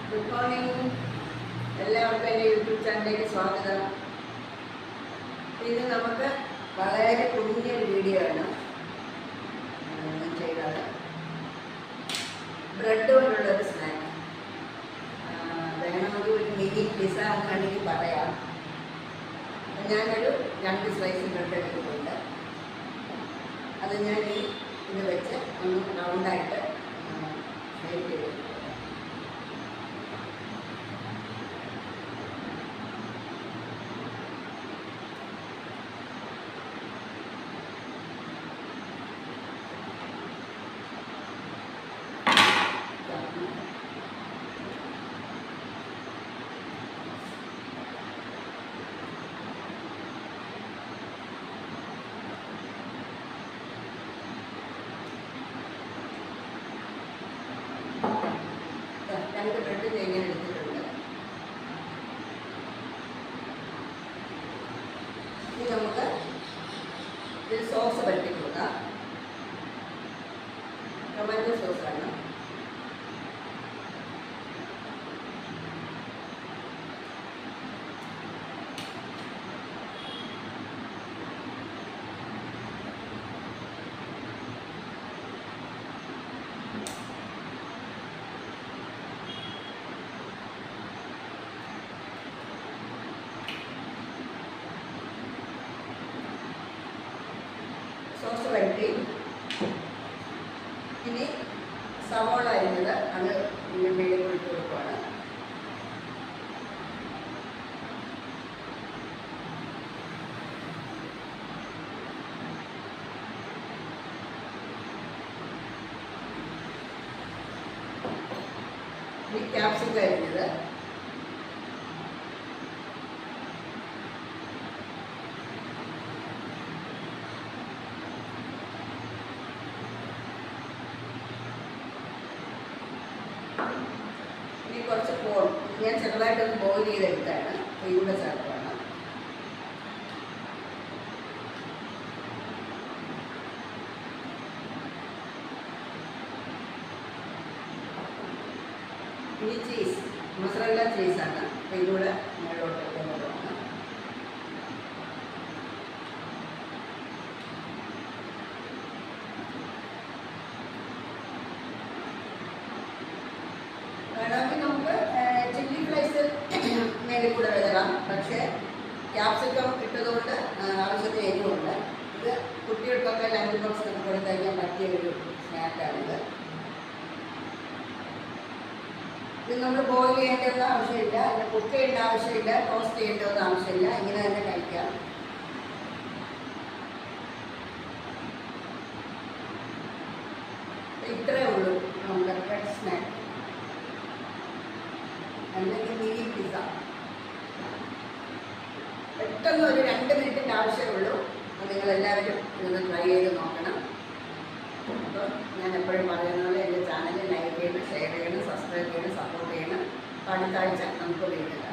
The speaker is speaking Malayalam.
Good morning. എല്ലാവർക്കും എൻ്റെ യൂട്യൂബ് ചാനലിലേക്ക് സ്വാഗതം. ഇത് നമുക്ക് വളരെ കുഞ്ഞൊരു വീഡിയോ ആണ് ചെയ്തത്. ബ്രെഡ് കൊണ്ടുള്ളൊരു സ്നാക്ക് വേണമെങ്കിൽ ഒരു മിനി പിസ്സ എന്നാണെങ്കിൽ പറയാം. ഞാനൊരു 2 സ്ലൈസ് ബ്രെഡ് എടുത്തിട്ടുണ്ട്. അത് ഞാൻ ഇത് വെച്ച് ഒന്ന് റൗണ്ടായിട്ട് ഷേപ്പ് ചെയ്തു. രണ്ട് ബ്രെഡ് തേങ്ങ എടുത്തിട്ടുണ്ട്. ഇനി നമുക്ക് ഇതിൽ സോസ് പരട്ടി കൊടുക്കാം. ടൊമാറ്റോ സോസാണ്. സോസ് വരട്ടി ഇനി സവോള അരിഞ്ഞത് അത് ഇതിൻ്റെ മേളിൽ ഇട്ട് കൊടുക്കുകയാണ്. ഇനി ക്യാപ്സിക്കം അരിഞ്ഞത്, ഇനി കുറച്ച് കോൺ ഞാൻ ചെറുതായിട്ടൊന്ന് ബോയിൽ ചെയ്തെടുത്താണ്. അപ്പോൾ ഇവിടെ ചേർക്കുകയാണ്. ഇനി ചീസ്, മൊസറല്ല ചീസാണ്. അപ്പോൾ ഇതിലൂടെ മുകളിലോട്ട് കൊണ്ടുപോകണം. വേണമെങ്കിൽ നമുക്ക് ചില്ലി ഫ്ലേക്സ് മേലിൽ കൂടെ വിതറാം. പക്ഷേ ക്യാപ്സിക്കം ഇട്ടതുകൊണ്ട് ആവശ്യത്തിന് എരിവുണ്ട്. ഇത് കുട്ടികൾക്കൊക്കെ ലഞ്ച് ബോക്സിനൊക്കെ കൊടുത്തു കഴിഞ്ഞാൽ പറ്റിയ ഒരു സ്നാക്കാണിത്. ഇത് നമ്മൾ ബോയിൽ ചെയ്യേണ്ടതൊന്നും ആവശ്യമില്ല, കുക്ക് ചെയ്യേണ്ട ആവശ്യമില്ല, ടോസ്റ്റ് ചെയ്യേണ്ടതൊന്നും ആവശ്യമില്ല. ഇങ്ങനെ തന്നെ കഴിക്കാം. ഇത്രയേ ഉള്ളൂ നമ്മുടെ ബ്രെഡ് സ്നാക്ക് അല്ലെങ്കിൽ മിനി പിസ്സ. പെട്ടെന്ന് ഒരു 2 മിനിറ്റിൻ്റെ ആവശ്യമുള്ളൂ. അപ്പോൾ നിങ്ങളെല്ലാവരും ഇതൊന്ന് ട്രൈ ചെയ്ത് നോക്കണം. അപ്പോൾ ഞാൻ എപ്പോഴും പറയുന്ന പോലെ എൻ്റെ ചാനൽ ലൈക്ക് ചെയ്യണം, ഷെയർ ചെയ്യണം, സബ്സ്ക്രൈബ് ചെയ്യണം, സപ്പോർട്ട് ചെയ്യണം. അടുത്ത ആഴ്ച നമുക്ക് വീണ്ടും